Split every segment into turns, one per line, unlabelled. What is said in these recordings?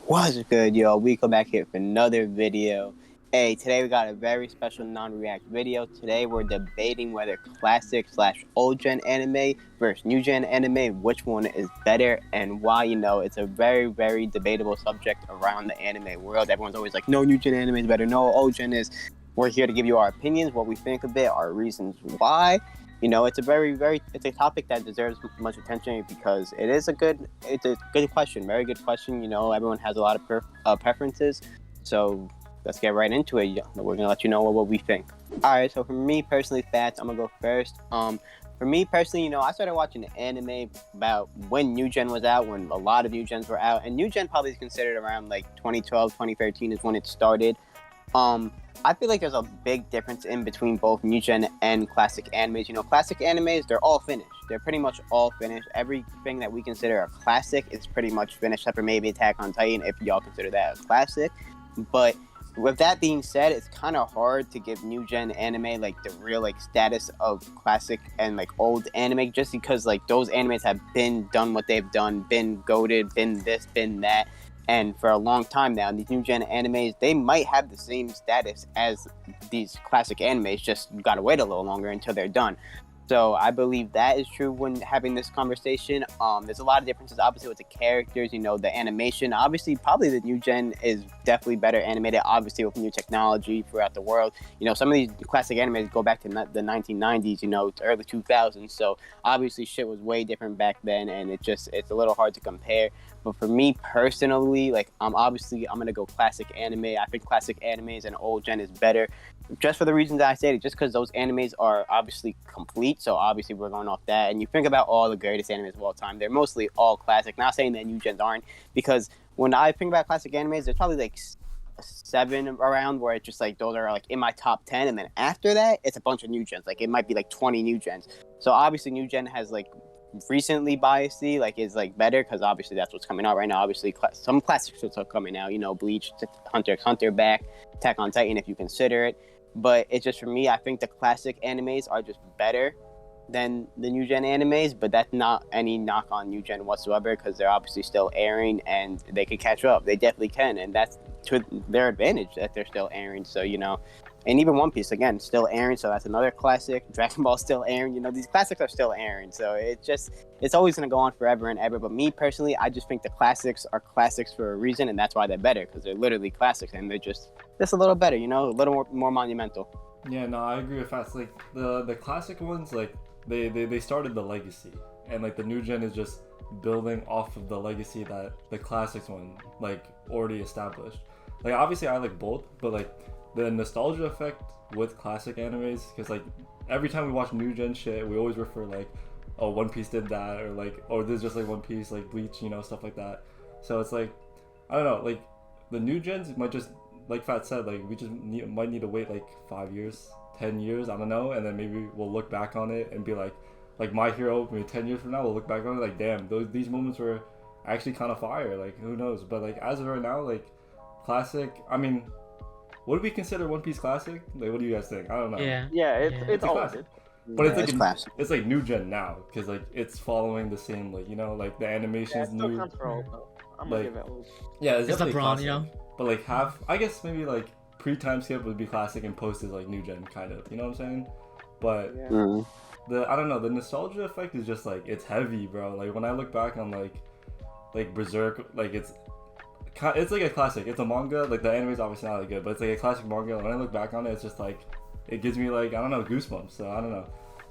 What's good, yo? We come back here for another video. Hey, today we got a very special non-react video. Today we're debating whether classic slash old gen anime versus new gen anime, which one is better and why. It's a very, very debatable subject around the anime world. Everyone's always like, no, new gen anime is better, no, old gen is. We're here to give you our opinions, what we think of it, our reasons why. It's a it's a topic that deserves much attention because it's a good question, very good question. Everyone has a lot of preferences, so let's get right into it. We're gonna let you know what we think. All right, so for me personally, Fats, I'm gonna go first. For me personally, I started watching the anime about when New Gen was out, when a lot of New Gens were out, and New Gen probably is considered around like 2012, 2013 is when it started. I feel like there's a big difference in between both new gen and classic animes. Classic animes, they're all finished. They're pretty much all finished. Everything that we consider a classic is pretty much finished, except for maybe Attack on Titan, if y'all consider that a classic. But with that being said, it's kind of hard to give new gen anime like the real like status of classic and like old anime, just because like those animes have been done what they've done, been goated, been this, been that. And for a long time now, these new gen animes, they might have the same status as these classic animes, just gotta wait a little longer until they're done. So I believe that is true when having this conversation. There's a lot of differences, obviously, with the characters, the animation. Obviously, probably the new gen is definitely better animated, obviously, with new technology throughout the world. Some of these classic animes go back to the 1990s, to early 2000s. So obviously, shit was way different back then, and it's a little hard to compare. But for me personally, like, I'm going to go classic anime. I think classic animes and old gen is better, just for the reasons I stated, just because those animes are obviously complete. So obviously we're going off that. And you think about all the greatest animes of all time, they're mostly all classic. Not saying that new gens aren't, because when I think about classic animes, there's probably like 7 around where it's just like those are like in my top 10, and then after that it's a bunch of new gens. Like it might be like 20 new gens. So obviously new gen has like recently biasy like is like better, because obviously that's what's coming out right now. Obviously some classics are coming out, Bleach, Hunter x Hunter back, Attack on Titan if you consider it. But it's just, for me, I think the classic animes are just better than the new gen animes, but that's not any knock on new gen whatsoever, because they're obviously still airing and they can catch up. They definitely can, and that's to their advantage that they're still airing. So and even One Piece, again, still airing, so that's another classic. Dragon Ball still airing. These classics are still airing, so it's always going to go on forever and ever. But me personally, I just think the classics are classics for a reason, and that's why they're better, because they're literally classics, and they're just a little better, a little more monumental.
Yeah, no, I agree with that. Like the classic ones, like they started the legacy, and like the new gen is just building off of the legacy that the classics one like already established. Like obviously I like both, but like the nostalgia effect with classic animes, because like every time we watch new gen shit, we always refer like, oh, One Piece did that, or like, oh, this is just like One Piece, like Bleach, stuff like that. So it's like, I don't know, like the new gens might just, like Fat said, like we just might need to wait like 5 years, 10 years, I don't know, and then maybe we'll look back on it and be like My Hero, maybe 10 years from now, we'll look back on it like, damn, these moments were actually kind of fire, like who knows. But like as of right now, like classic, I mean, would we consider One Piece classic? Like, what do you guys think? I don't know.
Yeah, it's
a
all
classic.
good.
But
It's
like new gen now, because like it's following the same, like like the animation's
Yeah,
new.
I'm
like,
gonna give it old.
Yeah, it's
It's
definitely
LeBron,
classic. But like I guess maybe like pre-time skip would be classic and post is like new gen, kind of. You know what I'm saying? But
Yeah.
I don't know, the nostalgia effect is just like, it's heavy, bro. Like when I look back on like Berserk, like it's like a classic. It's a manga. Like the anime is obviously not that good, but it's like a classic manga. When I look back on it, it's just like, it gives me like, I don't know, goosebumps. So I don't know.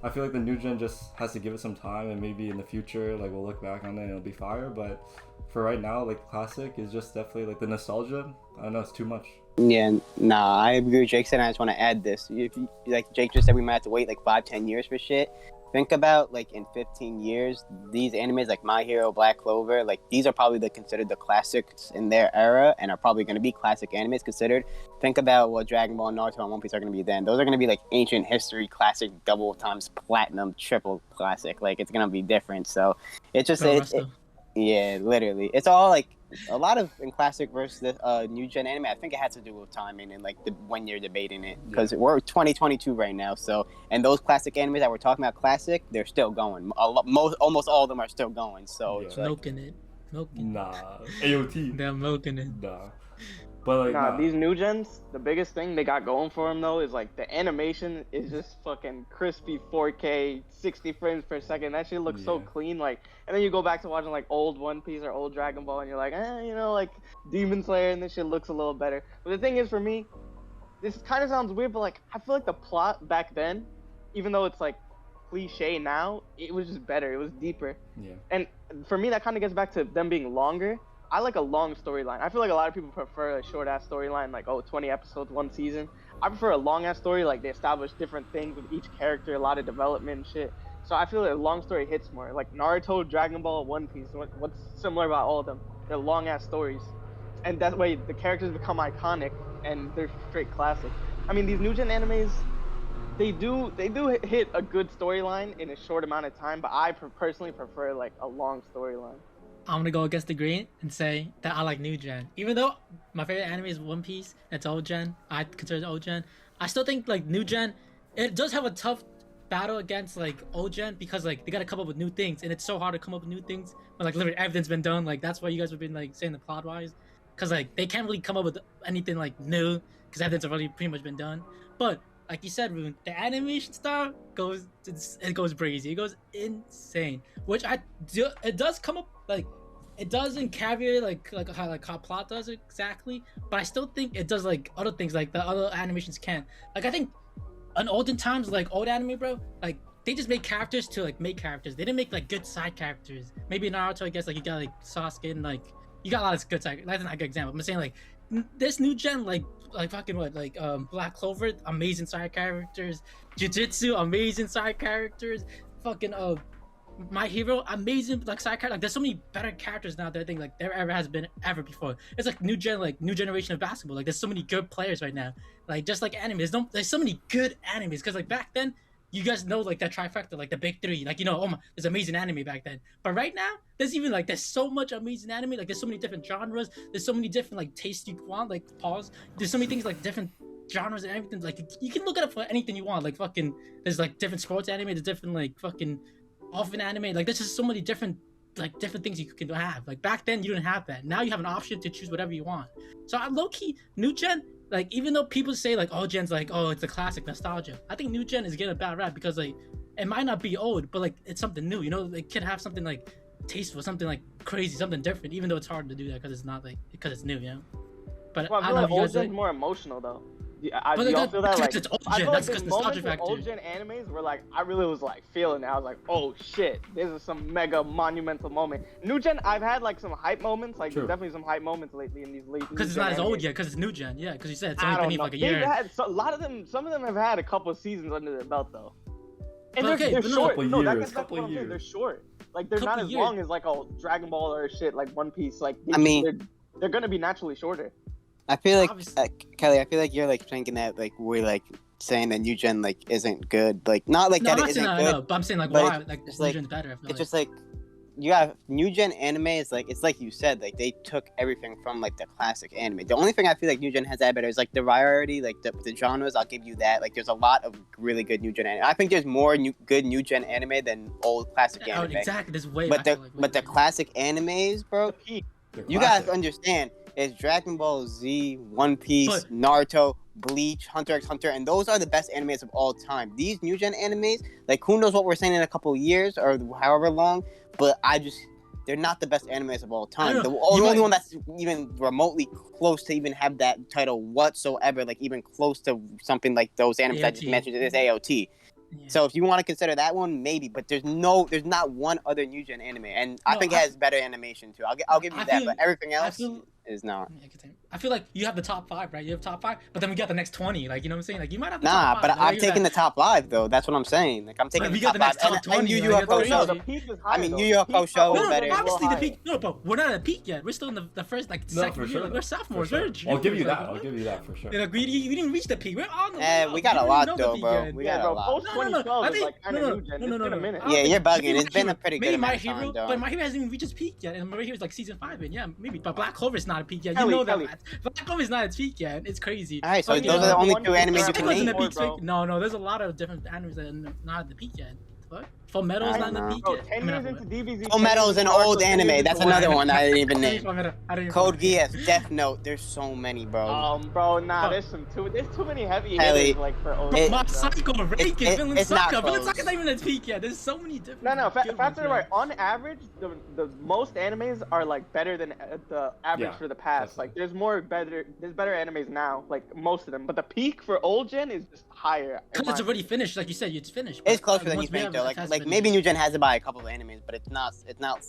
I feel like the new gen just has to give it some time, and maybe in the future, like we'll look back on it and it'll be fire. But for right now, like classic is just definitely like the nostalgia. I don't know, it's too much.
Yeah, nah, I agree with Jake said. I just want to add this. If you, like Jake just said, we might have to wait like 5-10 years for shit. Think about like in 15 years, these animes like My Hero, Black Clover, like these are probably considered the classics in their era, and are probably going to be classic animes considered. Think about what Dragon Ball, Naruto, and One Piece are going to be then. Those are going to be like ancient history classic, double times platinum, triple classic. Like it's going to be different. So it's just yeah, literally, it's all like a lot of in classic versus the new gen anime. I think it has to do with timing and like when you're debating it, because we're 2022 right now. So, and those classic animes that we're talking about, classic, they're still going. Almost all of them are still going. So it's like,
Milking it.
Milking.
Nah, AOT.
They're milking it.
Nah, but like
Nah, these new gens, the biggest thing they got going for them though is like the animation is just fucking crispy 4K, 60 frames per second. That shit looks so
Yeah.
clean. Like, and then you go back to watching like old One Piece or old Dragon Ball, and you're like, you know, like Demon Slayer, and this shit looks a little better. But the thing is, for me, this kind of sounds weird, but like I feel like the plot back then, even though it's like cliche now, it was just better. It was deeper.
Yeah.
And for me, that kind of gets back to them being longer. I like a long storyline. I feel like a lot of people prefer a short ass storyline, like 20 episodes, one season. I prefer a long ass story, like they establish different things with each character, a lot of development and shit. So I feel like a long story hits more. Like Naruto, Dragon Ball, One Piece. What's similar about all of them? They're long ass stories, and that way the characters become iconic and they're straight classic. I mean, these new gen animes, they do hit a good storyline in a short amount of time, but I personally prefer like a long storyline.
I'm gonna go against the grain and say that I like new gen. Even though my favorite anime is One Piece, it's old gen. I consider it old gen. I still think like new gen, it does have a tough battle against like old gen because like they gotta come up with new things, and it's so hard to come up with new things when like literally everything's been done. Like that's why you guys have been like saying the plot wise, because like they can't really come up with anything like new because everything's already pretty much been done. But like you said, Rune, the animation style goes crazy. It goes insane. Which it does come up like it doesn't caveat how plot does exactly, but I still think it does like other things like the other animations can. Like I think in olden times, like old anime, bro, like they just made characters to like make characters. They didn't make like good side characters. Maybe Naruto, I guess, like you got like Sasuke and like you got a lot of good side. That's not a good example. I'm saying like this new gen, like fucking what, like Black Clover, amazing side characters. Jujutsu, amazing side characters. Fucking My Hero, amazing like side character. Like there's so many better characters now that I think like there ever has been ever before. It's like new generation of basketball. Like there's so many good players right now. Like just like anime, there's so many good animes. Because like back then, you guys know like that trifecta, like the big three. Like oh my, there's amazing anime back then. But right now, there's so much amazing anime. Like there's so many different genres. There's so many different like tastes you want. Like pause. There's so many things like different genres and everything. Like you can look it up for anything you want. Like fucking, there's like different sports anime. There's different like fucking often anime. Like there's just so many different things you can have. Like back then you didn't have that. Now you have an option to choose whatever you want. So I low-key new gen, like even though people say like old gen's like it's a classic nostalgia, I think new gen is getting a bad rap because like it might not be old, but like it's something new, it can have something like tasteful, something like crazy, something different, even though it's hard to do that because it's not like because it's new. But
well, I feel like old gen's more emotional though. Do y'all feel that? Like,
it's old gen.
I feel like
That's
the
nostalgia
moments with
factor.
old gen animes were like, I really was like feeling it. I was like, oh shit, this is some mega monumental moment. New gen, I've had like some hype moments. Like there's definitely some hype moments lately in these late.
Because it's not as old yet. Because it's new gen. Yeah. Because you said it's
I
only
don't
been
know.
like a year.
Had, a lot of them. Some of them have had a couple of seasons under their belt though. And
But
they're short.
Couple
No,
years,
that's what I'm saying. They're short. Like they're
Couple
not as
years.
long as like Dragon Ball or shit like One Piece. Like they're gonna be naturally shorter.
I feel like
Obviously.
Kelly, I feel like you're like thinking that like we're like saying that new gen like isn't good. Like not like
No, I'm
that
not
it
saying
isn't
that,
good.
no, but I'm saying like
but
why
it's
like
just
new
like-
gen's better. I feel
It's just like you got new gen anime is like it's like you said, like they took everything from like the classic anime. The only thing I feel like new gen has that better is like the variety, like the genres. I'll give you that. Like there's a lot of really good new gen anime. I think there's more good new gen anime than old classic
oh,
anime.
exactly. There's way.
But
I
the
feel like,
but the classic animes, bro,
Peak.
you guys understand. It's Dragon Ball Z, One Piece,
But-
Naruto, Bleach, Hunter x Hunter, and those are the best animes of all time. These new gen animes, like who knows what we're saying in a couple of years or however long, but they're not the best animes of all time.
know.
The
You
only
might-
one that's even remotely close to even have that title whatsoever, like even close to something like those animes I just
AOT.
mentioned, is AOT.
Yeah.
So if you want to consider that one, maybe, but there's not one other new gen anime, and I
No,
think it has better animation too. I'll give you
I
that,
feel-
but everything
I
else
feel-
is not.
Yeah, I feel like you have the top 5, right? You have top 5, but then we got the next 20. Like, you know what I'm saying? Like, you might have the
Nah,
top 5.
but I'm taking the top 5 though. That's what I'm saying. Like I'm taking
we
the
got
top
the next
5.
top 20,
And Yu Yu
like,
Hakusho.
that's
The
crazy.
peak is higher.
I mean,
though.
Yu Yu
The peak-
Hakusho
oh,
is
no,
better.
no, no,
Obviously, the
higher.
peak. No, but we're not at the peak yet. We're still in the first, like,
No,
second
for
year.
sure.
Like, we're sophomores.
For sure.
We're juniors.
I'll give you
like,
that. I'll give you that for sure.
Yeah, like, we didn't reach the peak. We're on the way up.
We got a
don't
lot
even know
though,
the peak
bro.
yet.
We
Yeah,
got
bro.
a lot.
Post
No, no, no.
2012
I
is
think
like kind of new gen. It's been a minute.
I don't
Yeah,
think-
you're bugging.
maybe
It's been
My
a pretty good
Maybe
amount
My
of time,
Hero,
though.
but My Hero hasn't even reached its peak yet, and My Hero is like season 5, and yeah, maybe. But Black Clover is not a peak yet.
Kelly,
You know
Kelly.
that. Black Clover is not its peak yet. It's crazy.
All right, so
But,
those are the only two animes you
It
can
wasn't
name.
a peak.
bro.
No, there's a lot of different animes that are not at the peak yet. What? Full Metal is
I
not in the
know.
peak
Bro,
yet.
10 years into DBZ.
Full Metal is an old anime. That's another one I didn't even name. Code Geass, Death Note. There's so many, bro.
Bro, nah,
Bro.
there's too many heavy
Ellie,
hitters like for old.
it-
My
bro.
Psycho, Rankin, Villain
it's not
Saga. Villain
close.
Saga's not even at peak yet. There's so many different.
No,
good ones,
faster
man.
right. On average, the most animes are like better than the average
Yeah,
for the past.
definitely.
Like there's better animes now, like most of them. But the peak for old gen is just higher. in
Because
my
it's already finished, like you said, it's finished.
It's
but,
closer than you
once we
think,
have
though.
it,
Like,
has
like
finished.
maybe New Gen has it by a couple of animes, but it's not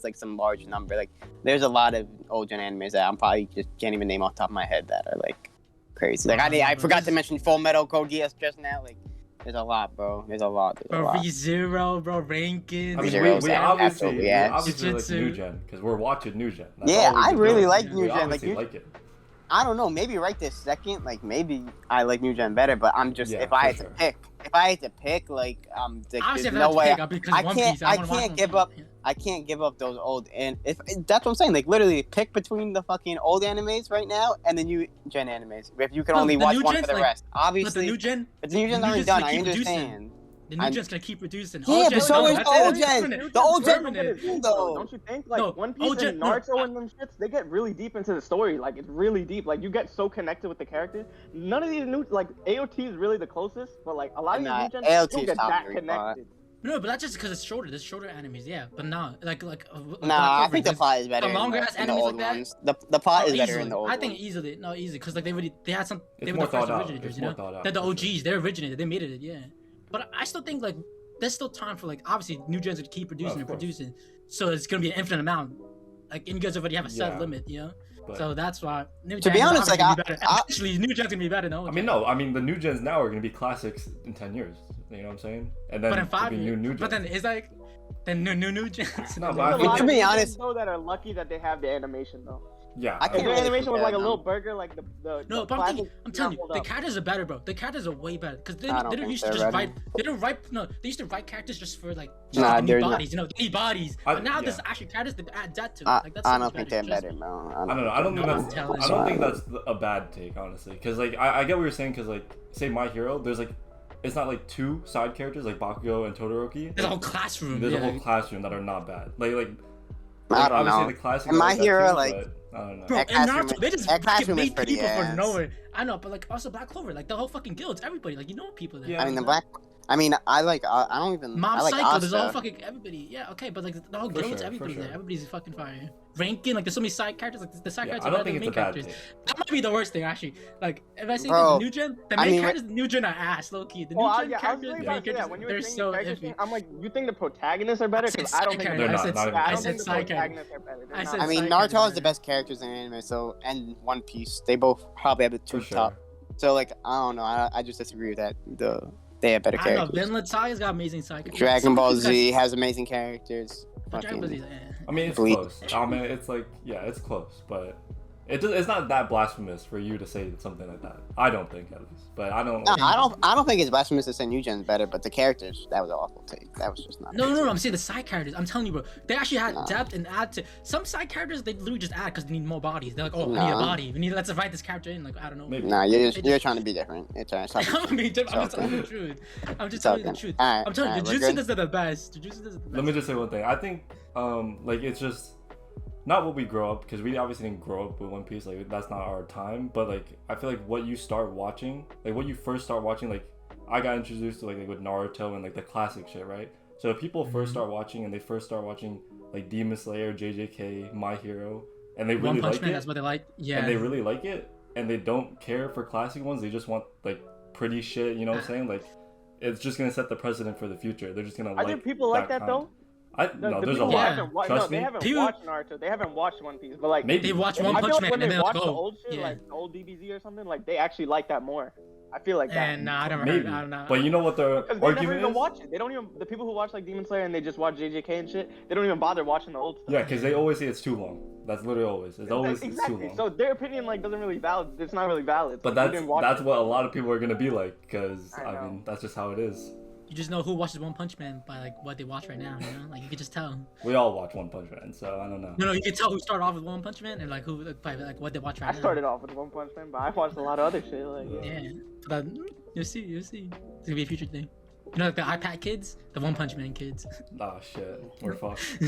like some large number. Like, there's a lot of old gen animes that I'm probably just can't even name off the top of my head that are like crazy. Like, I forgot to mention Full Metal Code Geass just now. Like, there's a lot, bro. There's a lot.
Bro, ReZero, bro, Rankin.
I mean,
Zero's
we
absolutely ass.
obviously like
Jujutsu.
new gen because we're watching new gen. That's
Yeah,
all we've
I
been
really
doing.
like
Yeah.
New
We
Gen. Like,
obviously like it.
I don't know, maybe right this second, like maybe I like New Gen better, but I'm just
Yeah,
if I
for
had to pick, like
Obviously,
there's
if I
no
had to
way
pick, I'll be because
I
One
can't-
Piece.
I
wanna watch
can't
One
give
Piece.
up- I can't give up those old and if that's what I'm saying. Like literally, pick between the fucking old animes right now and the new gen animes. If you can
No,
only
the
watch
new
one
gen's
for the
like-
rest,
But the
obviously.
new gen,
But the new gen's
the new
already
gen's
done.
gonna
I
keep producing.
understand.
the new
I'm-
gen's gonna keep producing.
Yeah,
Old
but
gen's
so
no,
is
that's
old
permanent.
gen. The
New
old
Gen's
gen
don't
get
get
it
as
too,
deep,
though.
Don't you think? Like
No,
One Piece
old gen-
and
no,
Naruto and them shits, they get really deep into the story. Like it's really deep. Like you get so connected with the characters. None of these new like AOT is really the closest, but like a lot of these
Nah,
new gens
AOT
don't
is
get
top
that
three,
connected.
No, but that's just because it's shorter. There's shorter animes, yeah. But nah, like
Nah, I
Black
think the
Clover,
plot is better
the longer
in
ass
the
animes like
old
that-
ones. The plot is better
easily.
in the old
I think
ones.
easily, no, easy, because like they had some,
It's
they were
more
the first
thought out.
originators,
It's
you
more
know.
thought out,
They're the
for sure.
OGs. They originated. They made it, yeah. But I still think like there's still time for like obviously new gens to keep producing
of
and
course.
producing, so it's gonna be an infinite amount. Like and you guys already have a set
Yeah.
limit, you know.
But,
So that's why new
To be
gens
honest, like,
obviously gonna be better.
I-
Actually, new gens gonna be better. No,
I mean, no. I mean, the new gens now are gonna be classics in 10 years. You know what I'm saying? And then
but in
it'll
5
be
years.
new
But
gens.
then it's like then new gens.
No, but
There's
I
a
feel
lot
to
of
be
new gens,
honest-
though, that are lucky that they have the animation though.
Yeah,
I
If
can't
the
really
animation was
compare
like a
them.
little burger, like the
No,
the
but I'm
classic
thinking, I'm
does
telling
not
you,
hold
the
up.
characters are better, bro. The characters are way better because they
I don't
didn't
think
used to
they're
just
better.
write. They didn't write. No, they used to write characters just for like just
Nah,
they need
they're not.
bodies. You know, they need bodies.
I-
But now
yeah.
there's actually characters that add depth to it.
I,
Like that's
I
so
don't
much
think they're
Trust
better,
me.
bro.
I don't know. I don't think
No,
that's.
I'm telling
I don't
you.
think that's a bad take, honestly. Because like I get what you're saying. Because like say My Hero, there's like it's not like two side characters like Bakugo and Todoroki.
There's a whole classroom.
There's
yeah.
a whole classroom that are not bad. Like
I don't
obviously
know.
the classic.
And My
like that
Hero,
too,
like-
but I don't know.
Bro,
That
and
classroom
Naruto,
is-
they just
that
fucking
classroom is
made
pretty
people
ass.
from nowhere. I know, but like also Black Clover, like the whole fucking guilds, everybody, like you know people there.
Yeah.
I mean, the black. I mean, I like. I don't even.
Mom
I like
Psycho, there's a whole
Asta.
fucking everybody. Yeah, okay, but like the whole
For
guilds,
sure, for
everybody's
sure.
there. Everybody's fucking fire. Ranking, like there's so many side characters, like the side
Yeah,
characters
I
are
don't
better
think
than
it's
the
a
main
bad
characters.
take.
That might be the worst thing actually. Like if I say
Bro,
the new gen, the
I
main
mean,
characters, the new gen are ass, low key. The new
Oh,
gen
yeah, I was
characters,
thinking
the main
about that.
characters,
When you were
they're
saying
so
characters
iffy.
thing, I'm like, you think the protagonists are better?
I said
Because I don't
side
think
They're
characters.
not. Not even
I
I
don't
said
think the
side characters.
protagonists are better. They're
I
not.
said
I mean,
side
Naruto
characters,
is the
man.
best characters in anime, so and One Piece, they both probably have the two
For sure.
top. So like, I don't know. I just disagree with that. They have better
I don't know.
characters.
Vinland Saga's got amazing side characters.
Dragon
Some
Ball
of these guys-
Z has amazing characters.
Dragon Ball Z,
Fucking,
I mean, it's
Bleach.
close. I mean, it's like yeah, it's close, but it's not that blasphemous for you to say something like that. I don't think at least, but I don't.
no, I don't think it's blasphemous to say New Gen's better, but the characters, that was an awful take. That was just not.
No, I'm saying the side characters. I'm telling you, bro. They actually had
Nah.
depth and add to some side characters. They literally just add because they need more bodies. They're like, oh, I need a
Nah.
body. We need let's write this character in. Like I don't know.
Maybe.
Nah, you're
They
you're
just-
trying to be different. You're trying to
I'm being different. I'm just telling you the
Okay.
truth. I'm just
It's
telling you the
okay.
truth.
Alright,
I'm telling you,
alright, we're
Jujutsu
good.
does it the best. Jujutsu does it the best.
Let me just say one thing. I think like it's just not what we grow up because we obviously didn't grow up with One Piece. Like that's not our time. But like I feel like what you start watching, like what you first start watching, like I got introduced to like with Naruto and like the classic shit, right? So if people first start watching and they first start watching like Demon Slayer, JJK, My Hero, and they
One
really
Punch
like
Man.
it,
That's what they like. Yeah.
and they really like it, and they don't care for classic ones, they just want like pretty shit. You know what I'm saying? Like it's just gonna set the precedent for the future. They're just gonna
Are
like
there people like that
kind.
though?
No,
The
there's a
people who
lot.
haven't wa-
Trust
no, they
me.
haven't
People-
watched Naruto. They haven't watched One Piece, but like
Maybe
They watch
I
One
feel
Punch
like
Man
when
and
they
they're
watch
like,
the
oh,
old shit,
yeah.
like the old DBZ or something, like they actually like that more. I feel like that.
And nah, I never
Maybe.
heard. I don't know.
But you know what the
Because they never
argument
even
is?
watch it. They don't even. The people who watch like Demon Slayer and they just watch JJK and shit, they don't even bother watching the old stuff.
Yeah, because they always say it's too long. That's literally always. It's always it's too
exactly.
long.
So their opinion like doesn't really valid. It's not really valid.
But
Like,
that's
you didn't watch
that's
it.
what a lot of people are gonna be like, because
I
I
know.
mean that's just how it is.
You just know who watches One Punch Man by like what they watch right now. You know, like you could just tell.
We all watch One Punch Man, so I don't know.
No, you can tell who started off with One Punch Man and like who like, by like what they watch right
I
now.
started off with One Punch Man, but I watched a lot of other shit. Like, yeah.
Yeah, but you'll see. It's gonna be a future thing. You know, like the iPad kids, the One Punch Man kids.
Oh shit, we're fucked.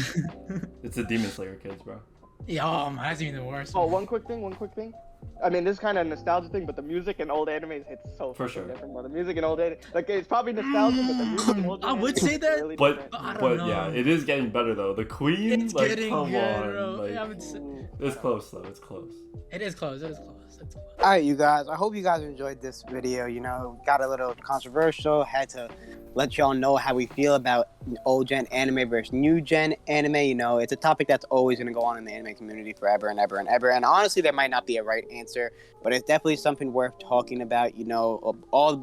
It's the Demon Slayer kids, bro.
Yeah, oh man, that's even the worst.
Oh,
man.
one quick thing. I mean, this is kind of a nostalgia thing, but the music in old animes hits so
For
fucking
sure.
different, bro. The music in old anime, like it's probably nostalgia, but the music in old
I would
animes
say
is
that,
really
But
different.
I don't
but
know.
yeah, it is getting better though. The Queen,
It's
like
getting
come
good,
on,
bro.
like
Yeah, I would say-
it's close though. It's close.
It is close. It's close.
All right, you guys. I hope you guys enjoyed this video. You know, got a little controversial. Had to let y'all know how we feel about old gen anime versus new gen anime. You know, it's a topic that's always going to go on in the anime community forever and ever and ever. And honestly, there might not be a right answer, but it's definitely something worth talking about. You know,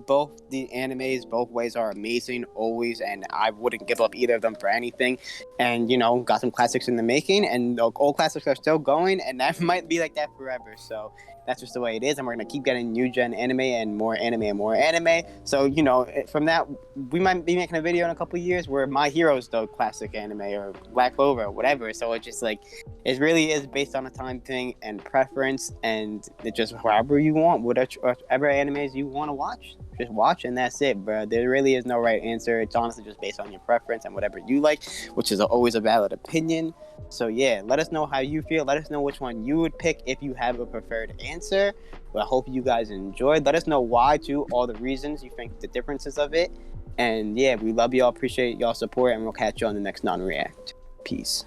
both the animes, both ways are amazing always, and I wouldn't give up either of them for anything. And you know, got some classics in the making, and the old classics are still going, and that might be like that forever. So that's just the way it is, and we're gonna keep getting new gen anime and more anime and more anime. So you know, from that, we might be making a video in a couple of years where My Hero's the classic anime or Black Clover or whatever. So it's just like it really is based on a time thing and preference, and it just however you want, whatever animes you want to watch, just watch, and that's it, bro. There really is no right answer. It's honestly just based on your preference and whatever you like, which is always a valid opinion. So yeah, let us know how you feel. Let us know which one you would pick if you have a preferred answer. But I hope you guys enjoyed. Let us know why too, all the reasons you think the differences of it. And yeah, we love y'all, appreciate y'all support, and we'll catch you on the next non-react. Peace.